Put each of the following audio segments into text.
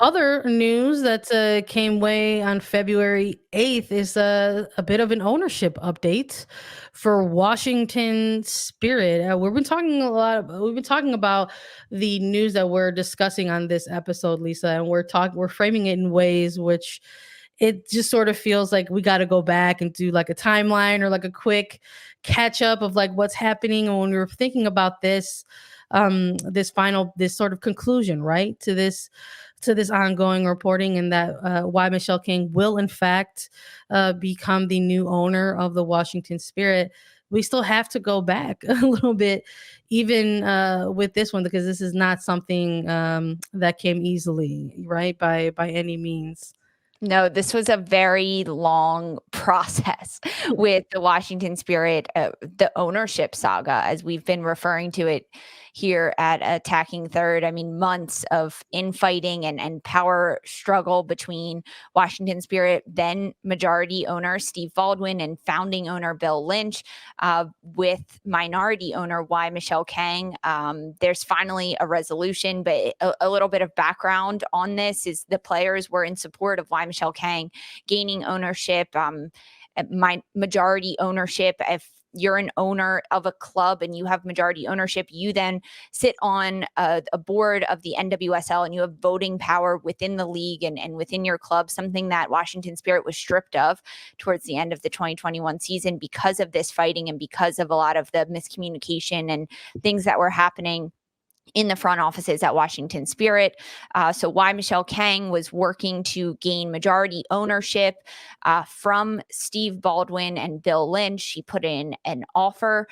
Other news that came way on February 8th is a bit of an ownership update for Washington Spirit. We've been talking about the news that we're discussing on this episode, Lisa, and we're framing it in ways which it just sort of feels like we got to go back and do like a timeline or like a quick catch up of like what's happening. And when we were thinking about this sort of conclusion, right, to this ongoing reporting, and that why Michele Kang will in fact become the new owner of the Washington Spirit. We still have to go back a little bit, even with this one, because this is not something that came easily, right, by any means. No, this was a very long process with the Washington Spirit, the ownership saga, as we've been referring to it here at Attacking Third. I mean, months of infighting and power struggle between Washington Spirit, then majority owner Steve Baldwin, and founding owner Bill Lynch, with minority owner Michele Kang. There's finally a resolution, but a little bit of background on this is the players were in support of Michele Kang gaining ownership, my majority ownership. If you're an owner of a club and you have majority ownership, you then sit on a board of the NWSL and you have voting power within the league and within your club, something that Washington Spirit was stripped of towards the end of the 2021 season because of this fighting and because of a lot of the miscommunication and things that were happening in the front offices at Washington Spirit. So why Michele Kang was working to gain majority ownership from Steve Baldwin and Bill Lynch. She put in an offer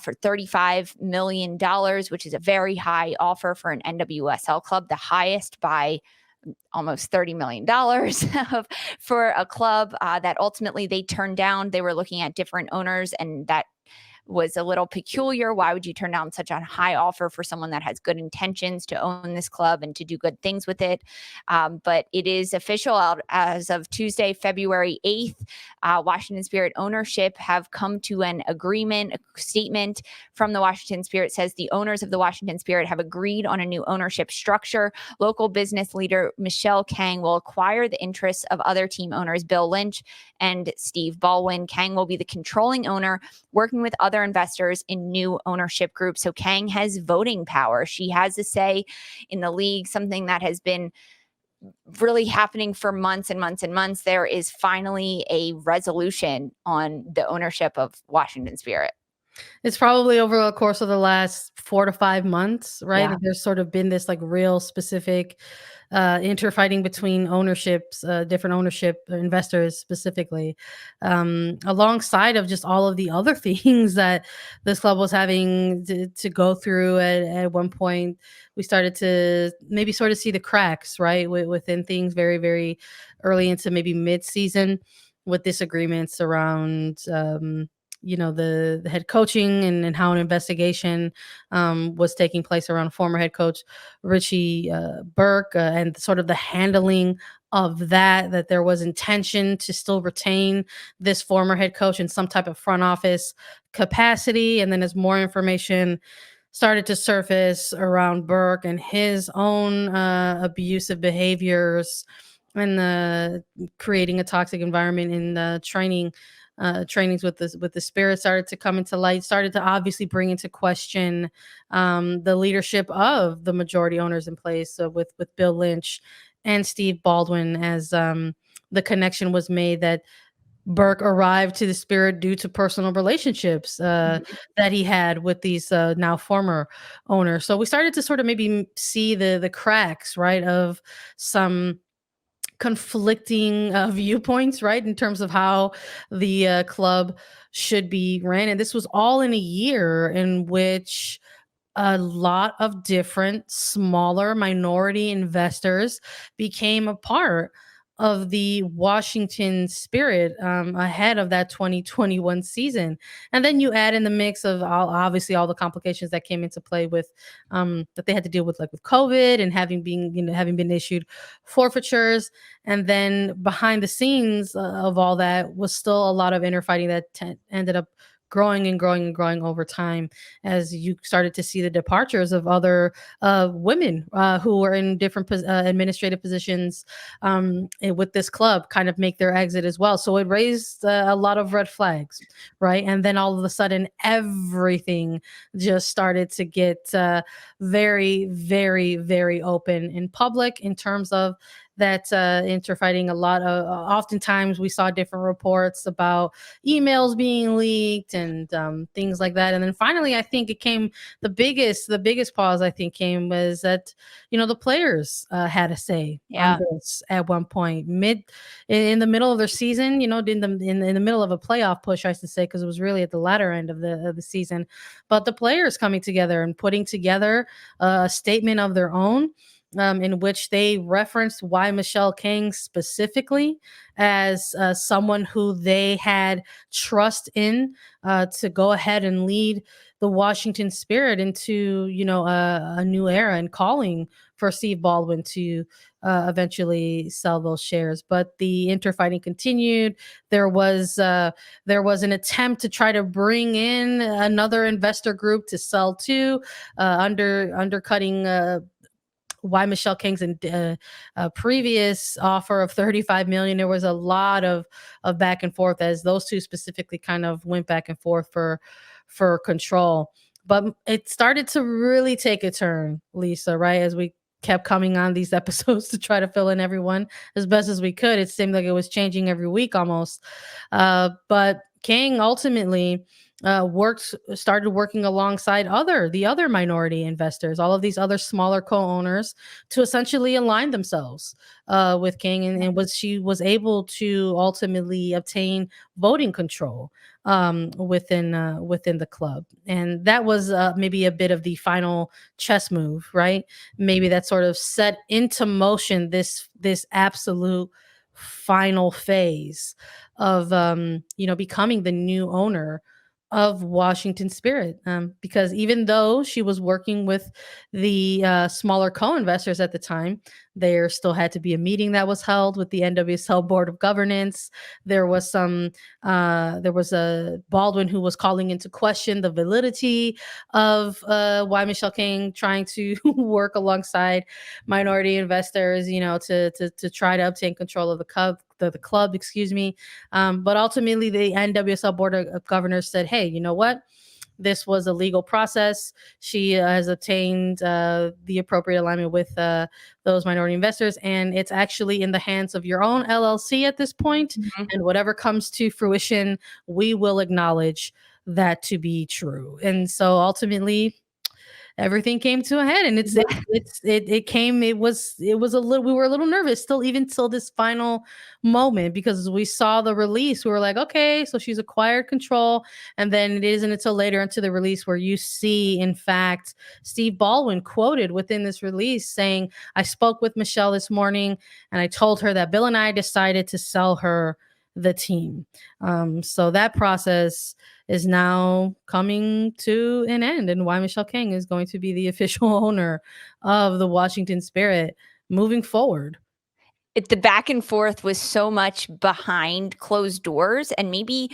for $35 million, which is a very high offer for an NWSL club, the highest by almost $30 million for a club that ultimately they turned down. They were looking at different owners, and that was a little peculiar. Why would you turn down such a high offer for someone that has good intentions to own this club and to do good things with it? But it is official out as of Tuesday, February 8th. Washington Spirit ownership have come to an agreement. A statement from the Washington Spirit says the owners of the Washington Spirit have agreed on a new ownership structure. Local business leader Michele Kang will acquire the interests of other team owners Bill Lynch and Steve Baldwin. Kang will be the controlling owner, working with other investors in new ownership groups. So Kang has voting power. She has a say in the league, something that has been really happening for months and months and months. There is finally a resolution on the ownership of Washington Spirit. It's probably over the course of the last 4 to 5 months, right? Yeah. That there's sort of been this, like, real specific, interfighting between ownerships, different ownership investors specifically, alongside of just all of the other things that this club was having to go through. At one point, we started to maybe sort of see the cracks, right, within things very, very early into maybe mid-season, with disagreements around, the head coaching, and how an investigation was taking place around former head coach Richie Burke, and sort of the handling of that there was intention to still retain this former head coach in some type of front office capacity. And then as more information started to surface around Burke and his own abusive behaviors, and creating a toxic environment in the trainings with the Spirit, started to come into light, started to obviously bring into question the leadership of the majority owners in place, with Bill Lynch and Steve Baldwin, as the connection was made that Burke arrived to the Spirit due to personal relationships that he had with these now former owners. So we started to sort of maybe see the cracks, right, of some conflicting viewpoints, right, in terms of how the club should be ran. And this was all in a year in which a lot of different smaller minority investors became a part of the Washington Spirit ahead of that 2021 season. And then you add in the mix of obviously all the complications that came into play with that they had to deal with, like with COVID, and having been issued forfeitures. And then behind the scenes of all that was still a lot of inner fighting that ended up growing and growing and growing over time as you started to see the departures of other women who were in different administrative positions with this club kind of make their exit as well. So it raised a lot of red flags, right? And then all of a sudden, everything just started to get very, very, very open in public in terms of that interfighting. A lot of oftentimes we saw different reports about emails being leaked and things like that. And then finally, I think it came the biggest pause I think came was that the players had a say on Yeah. this at one point in the middle of their season. In the middle of a playoff push, I should say, because it was really at the latter end of the season. But the players coming together and putting together a statement of their own, in which they referenced why Michele Kang specifically as someone who they had trust in to go ahead and lead the Washington Spirit into a new era, and calling for Steve Baldwin to eventually sell those shares. But the interfighting continued. There was an attempt to try to bring in another investor group to sell to, undercutting why Michele Kang's previous offer of 35 million. There was a lot of back and forth as those two specifically kind of went back and forth for control. But it started to really take a turn, Lisa, right? As we kept coming on these episodes to try to fill in everyone as best as we could. It seemed like it was changing every week almost. But Kang ultimately started working alongside the other minority investors, all of these other smaller co-owners, to essentially align themselves with King, and she was able to ultimately obtain voting control within the club. And that was maybe a bit of the final chess move, right? Maybe that sort of set into motion this absolute final phase of becoming the new owner of Washington Spirit, because even though she was working with the smaller co-investors at the time, there still had to be a meeting that was held with the NWSL Board of Governance. There was a Baldwin who was calling into question the validity of why Michele Kang trying to work alongside minority investors, to try to obtain control of the club, excuse me. But ultimately, the NWSL Board of Governors said, hey, you know what? This was a legal process. She has obtained the appropriate alignment with those minority investors, and it's actually in the hands of your own LLC at this point. Mhm. And whatever comes to fruition, we will acknowledge that to be true. And so ultimately, everything came to a head, and it was a little, we were a little nervous still, even till this final moment, because we saw the release. We were like, okay, so she's acquired control. And then it isn't until later into the release where you see, in fact, Steve Baldwin quoted within this release saying, I spoke with Michele this morning and I told her that Bill and I decided to sell her the team. So that process is now coming to an end, and why Michele Kang is going to be the official owner of the Washington Spirit moving forward. The back and forth was so much behind closed doors, and maybe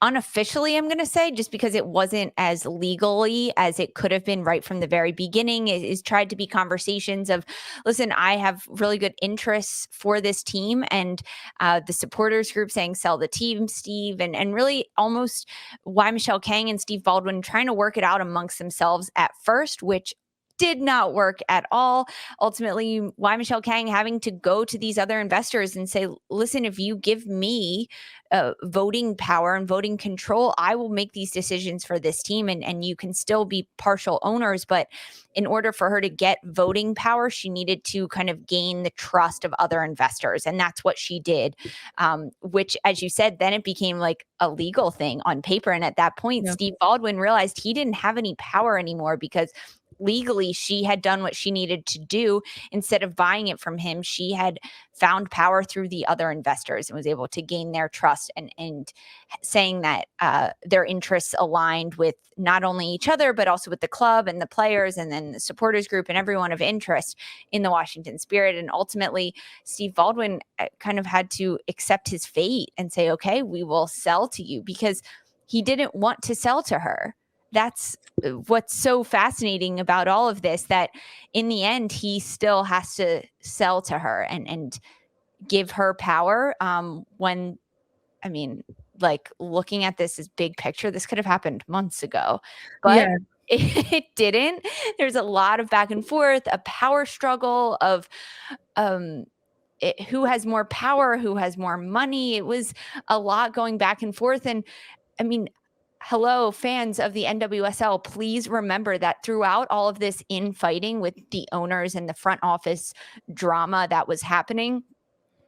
unofficially, I'm going to say, just because it wasn't as legally as it could have been right from the very beginning. It is tried to be conversations of, listen, I have really good interests for this team, and the supporters group saying sell the team, Steve, and really almost why Michele Kang and Steve Baldwin trying to work it out amongst themselves at first, which did not work at all. Ultimately, why Michele Kang having to go to these other investors and say, listen, if you give me voting power and voting control, I will make these decisions for this team, and you can still be partial owners. But in order for her to get voting power, she needed to kind of gain the trust of other investors. And that's what she did, which, as you said, then it became like a legal thing on paper. And at that point, Yeah. Steve Baldwin realized he didn't have any power anymore, because legally she had done what she needed to do. Instead of buying it from him, she had found power through the other investors and was able to gain their trust, and saying that their interests aligned with not only each other but also with the club and the players and then the supporters group and everyone of interest in the Washington Spirit. And ultimately Steve Baldwin kind of had to accept his fate and say, okay, we will sell to you, because he didn't want to sell to her. That's what's so fascinating about all of this, that in the end he still has to sell to her and give her power, when, I mean, like, looking at this as big picture, this could have happened months ago, but Yeah. it didn't. There's a lot of back and forth, a power struggle of um who has more power, who has more money. It was a lot going back and forth. And I mean, hello, fans of the NWSL, please remember that throughout all of this infighting with the owners and the front office drama that was happening,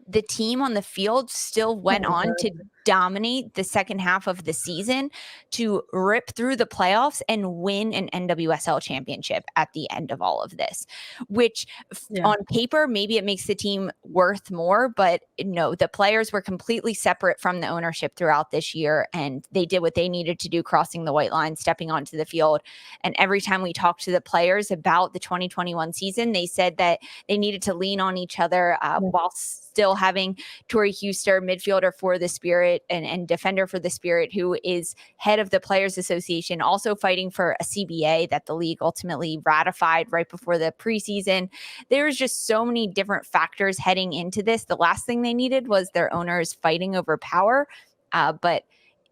the team on the field still Oh went my on to God. dominate the second half of the season, to rip through the playoffs and win an NWSL championship at the end of all of this, which Yeah. on paper, maybe it makes the team worth more, but no, the players were completely separate from the ownership throughout this year, and they did what they needed to do, crossing the white line, stepping onto the field. And every time we talked to the players about the 2021 season, they said that they needed to lean on each other, Yeah. while still having Tori Huster, midfielder for the Spirit and defender for the Spirit, who is head of the Players Association, also fighting for a CBA that the league ultimately ratified right before the preseason. There's just so many different factors heading into this. The last thing they needed was their owners fighting over power. But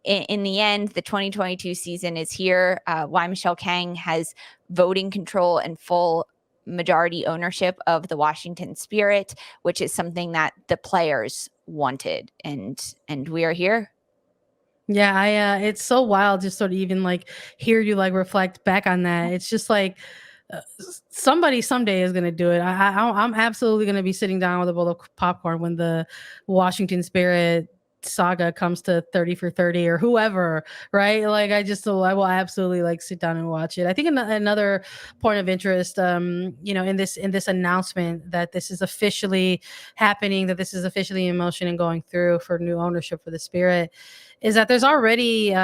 in the end, the 2022 season is here. Why Michele Kang has voting control and full majority ownership of the Washington Spirit, which is something that the players wanted, and we are here. Yeah, it's so wild just sort of even like hear you like reflect back on that. It's just like somebody someday is gonna do it. I'm absolutely gonna be sitting down with a bowl of popcorn when the Washington Spirit saga comes to 30 for 30 or whoever, right? Like I will absolutely like sit down and watch it. I think another point of interest, in this announcement that this is officially happening, that this is officially in motion and going through for new ownership for the Spirit, is that there's already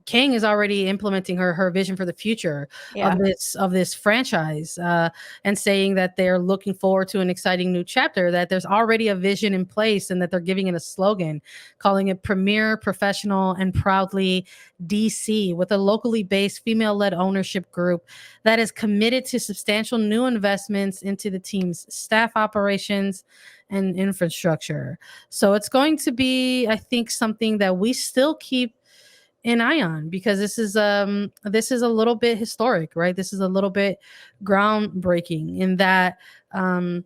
King is already implementing her vision for the future Yeah. of this franchise, and saying that they're looking forward to an exciting new chapter. That there's already a vision in place, and that they're giving it a slogan, calling it "Premier, Professional, and Proudly DC," with a locally based female-led ownership group that is committed to substantial new investments into the team's staff, operations, and infrastructure. So it's going to be, I think, something that we still keep an eye on, because this is a little bit historic, right? This is a little bit groundbreaking in that um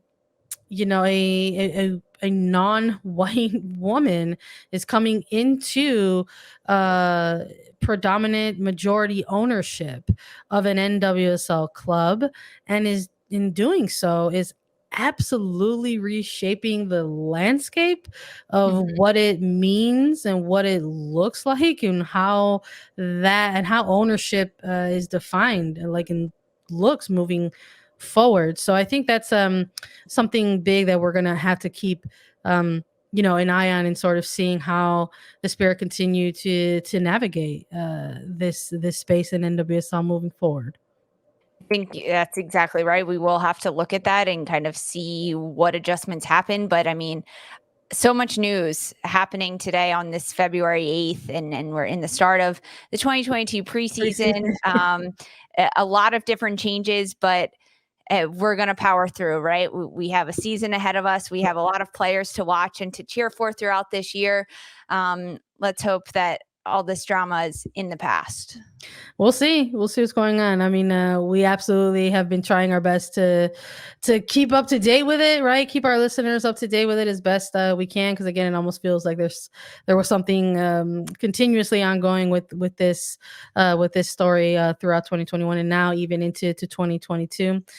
a non-white woman is coming into uh predominant majority ownership of an NWSL club, and is in doing so is absolutely reshaping the landscape of Mhm. what it means and what it looks like, and how ownership is defined, like in looks moving forward. So I think that's something big that we're gonna have to keep an eye on, and sort of seeing how the Spirit continue to navigate this space in NWSL moving forward. I think that's exactly right. We will have to look at that and kind of see what adjustments happen. But I mean, so much news happening today on this February 8th, and we're in the start of the 2022 preseason. Preseason. A lot of different changes, but we're going to power through, right? We have a season ahead of us. We have a lot of players to watch and to cheer for throughout this year. Let's hope that all this drama is in the past. We'll see. We'll see what's going on. I mean, we absolutely have been trying our best to keep up to date with it, right? Keep our listeners up to date with it as best we can, because again, it almost feels like there was something continuously ongoing with this story throughout 2021 and now even into 2022.